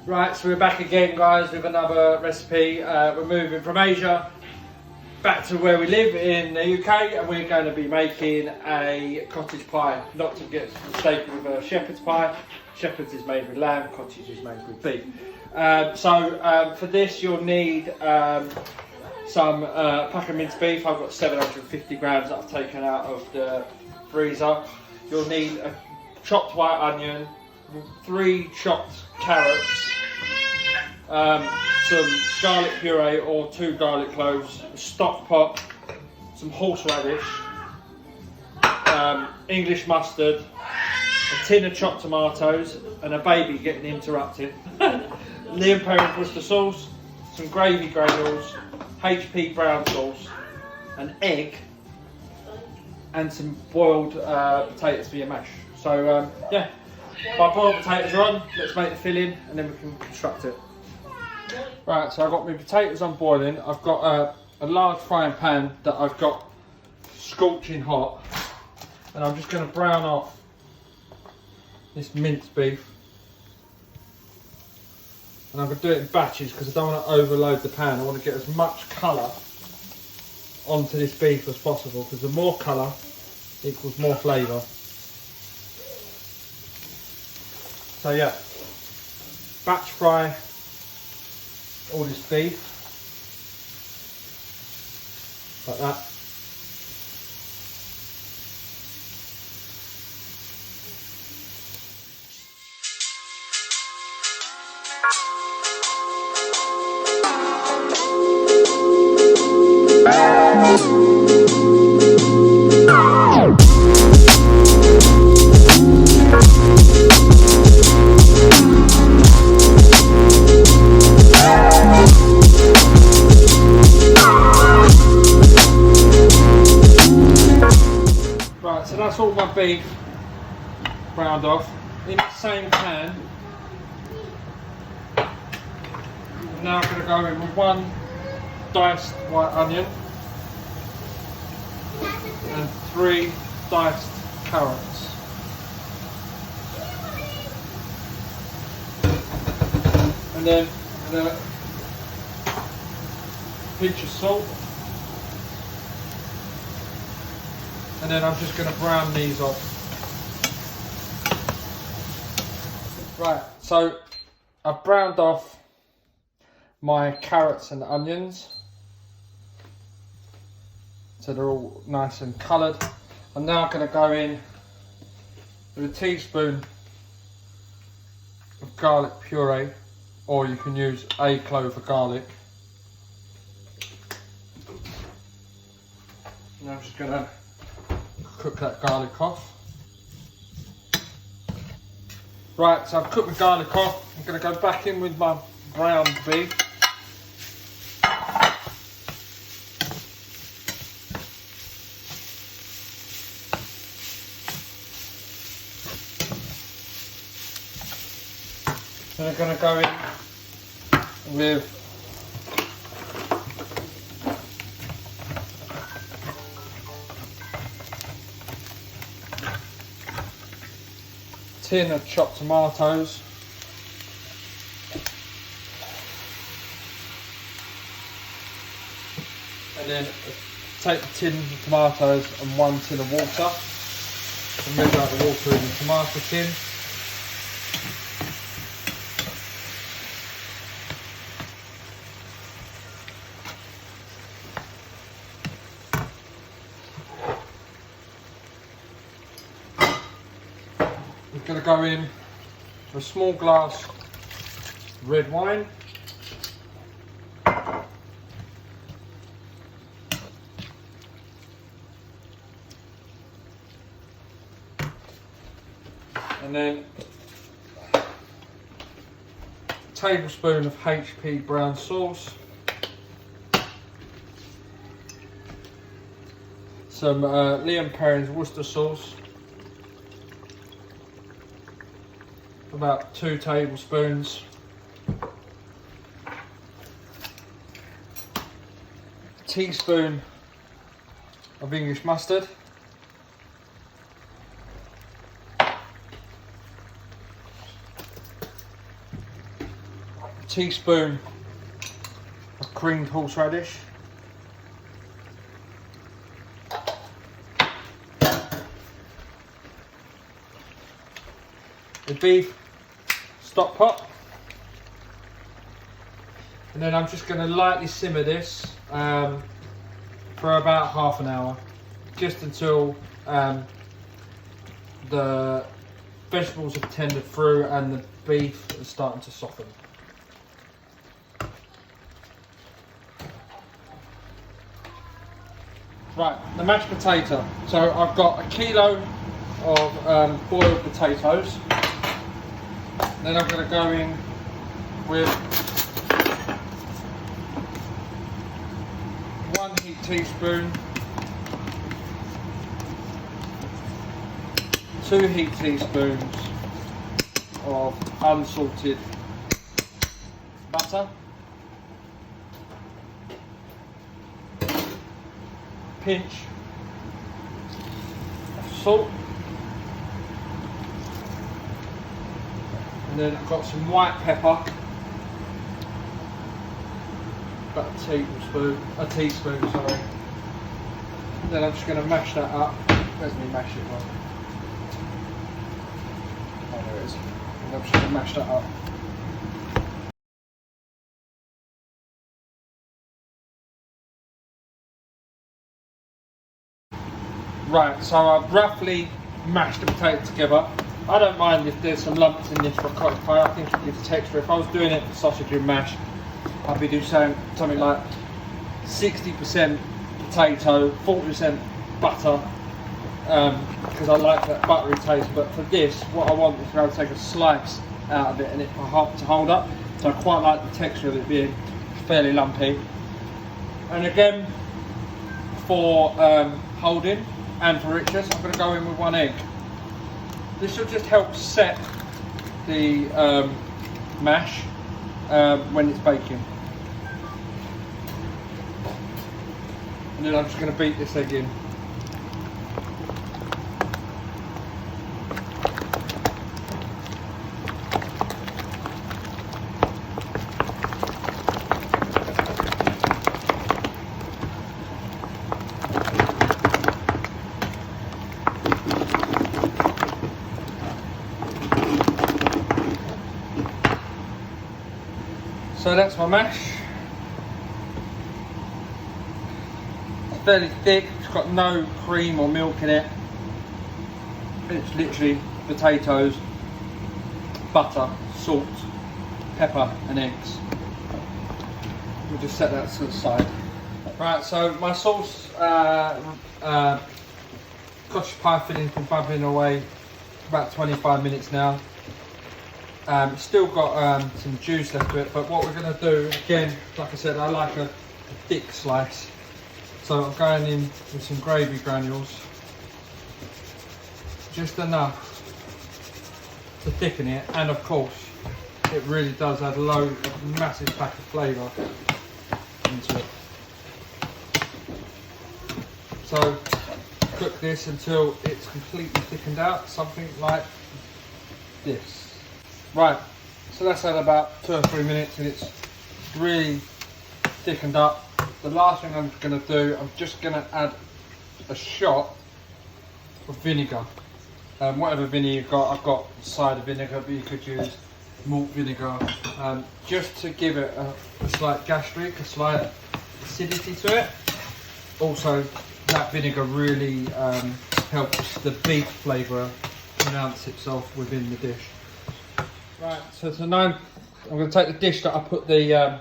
Right, so we're back again, guys, with another recipe. We're moving from Asia back to where we live in the UK, and we're going to be making a cottage pie. Not to get mistaken with a shepherd's pie. Shepherd's is made with lamb, cottage is made with beef. For this, you'll need some pack of minced beef. I've got 750 grams that I've taken out of the freezer. You'll need a chopped white onion, 3 chopped carrots, some garlic puree or 2 garlic cloves, a stock pot, some horseradish, English mustard, a tin of chopped tomatoes, and a baby getting interrupted. Liam Perrin Worcester sauce, some gravy granules, HP brown sauce, an egg, and some boiled potatoes for your mash. So yeah, my boiled potatoes are on. Let's make the filling and then we can construct it. Right, so I've got my potatoes on boiling. I've got a large frying pan that I've got scorching hot, and I'm just going to brown off this minced beef. And I'm going to do it in batches because I don't want to overload the pan. I want to get as much colour onto this beef as possible, because the more colour equals more flavour. So yeah, batch fry all this beef like that. So that's all my beef browned off. In the same pan, I'm now going to go in with 1 diced white onion and 3 diced carrots. And then I'm going to pinch of salt. And then I'm just going to brown these off. Right, so I've browned off my carrots and onions. So they're all nice and coloured. I'm now going to go in with a teaspoon of garlic puree, or you can use a clove of garlic. And I'm just going to cook that garlic off. Right, so I've cooked the garlic off. I'm going to go back in with my browned beef. Then I'm going to go in with tin of chopped tomatoes, and then take the tin of tomatoes and 1 tin of water and move out the water in the tomato tin. We're going to go in with a small glass red wine, and then a tablespoon of HP brown sauce, some Liam Perrin's Worcester sauce, about 2 tablespoons, a teaspoon of English mustard, teaspoon of creamed horseradish. The beef stock pot. And then I'm just going to lightly simmer this for about half an hour, just until the vegetables have tendered through and the beef is starting to soften. Right, the mashed potato. So I've got a kilo of boiled potatoes. Then I'm going to go in with 1 heaped teaspoon, 2 heaped teaspoons of unsalted butter, pinch of salt, and then I've got some white pepper, about a teaspoon, sorry. And then I'm just going to mash that up. Where's me mash it one? Oh, there it is. And I'm just going to mash that up. Right, so I've roughly mashed the potato together. I don't mind if there's some lumps in this for a cottage pie. I think it gives texture. If I was doing it for sausage and mash, I'd be doing something like 60% potato, 40% butter, because I like that buttery taste. But for this, what I want is to be able to take a slice out of it and it to hold up. So I quite like the texture of it being fairly lumpy. And again, for holding and for richness, I'm going to go in with 1 egg. This will just help set the mash when it's baking. And then I'm just going to beat this egg in. So that's my mash. It's fairly thick, it's got no cream or milk in it. It's literally potatoes, butter, salt, pepper and eggs. We'll just set that to the side. Right, so my sauce, cottage pie filling's been bubbling away for about 25 minutes now. Still got some juice left to it, but what we're going to do, again, like I said, I like a thick slice. So I'm going in with some gravy granules, just enough to thicken it, and of course, it really does add a massive pack of flavour into it. So cook this until it's completely thickened out, something like this. Right, so that's had about 2 or 3 minutes and it's really thickened up. The last thing I'm going to do, I'm just going to add a shot of vinegar. Whatever vinegar you've got, I've got cider vinegar, but you could use malt vinegar. Just to give it a slight gastric, a slight acidity to it. Also, that vinegar really helps the beef flavour pronounce itself within the dish. Right, so now I'm going to take the dish that I put the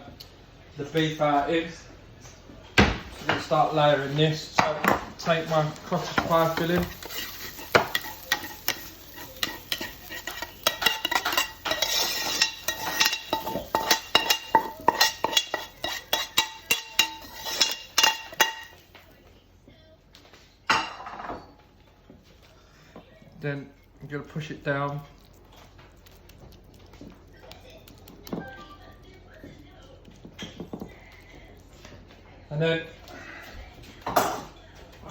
beef out in. I'm going to start layering this. So take my cottage pie filling. Then I'm going to push it down. And then I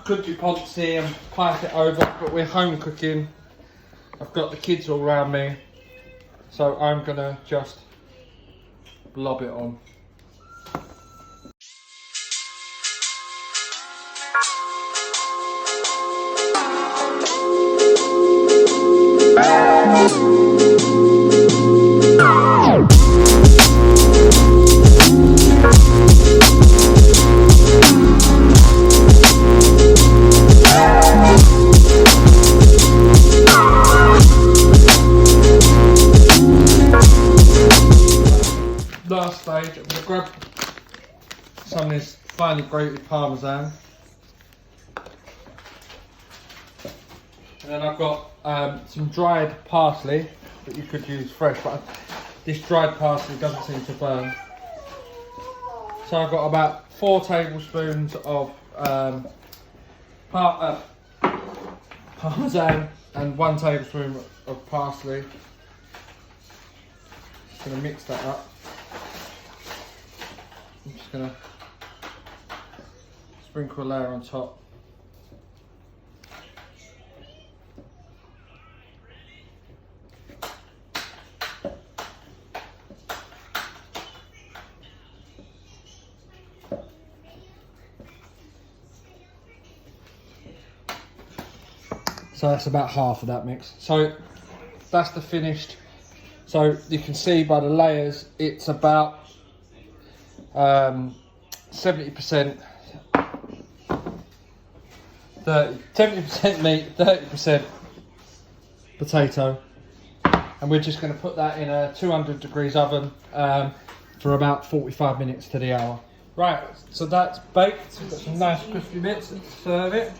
could do ponzi and pipe it over, but we're home cooking. I've got the kids all around me, so I'm gonna just blob it on. Last stage, I'm going to grab some of this finely grated parmesan, and then I've got some dried parsley that you could use fresh, but this dried parsley doesn't seem to burn. So I've got about 4 tablespoons of parmesan and 1 tablespoon of parsley. Just going to mix that up. I'm just going to sprinkle a layer on top. So that's about half of that mix. So that's the finished. So you can see by the layers, it's about 70%, 70% meat, 30% potato, and we're just going to put that in a 200 degrees oven for about 45 minutes to the hour. Right, so that's baked. We've got some nice crispy bits to serve it.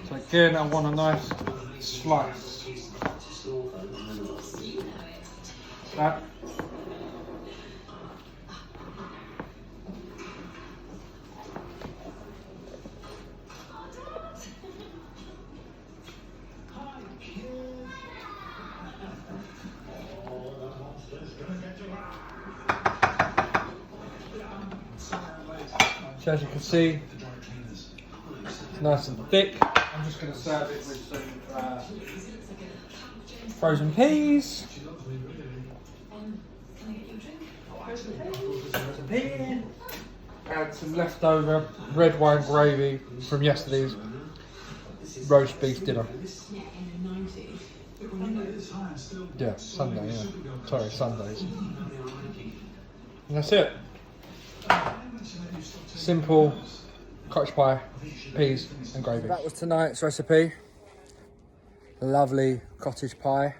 So again, I want a nice slice. That. So as you can see, it's nice and thick. I'm just going to serve it with some frozen peas. And some leftover red wine gravy from yesterday's roast beef dinner. Yeah, Sunday, yeah. Sorry, Sundays. And that's it. Simple cottage pie, peas and gravy. That was tonight's recipe. Lovely cottage pie.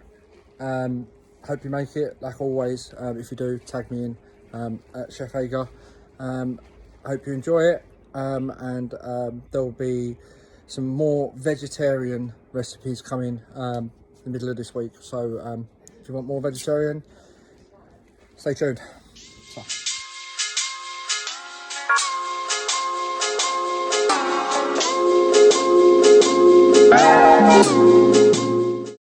Hope you make it, like always. If you do, tag me in at Chef Ager. Hope you enjoy it, and there'll be some more vegetarian recipes coming in the middle of this week. So if you want more vegetarian, stay tuned. So.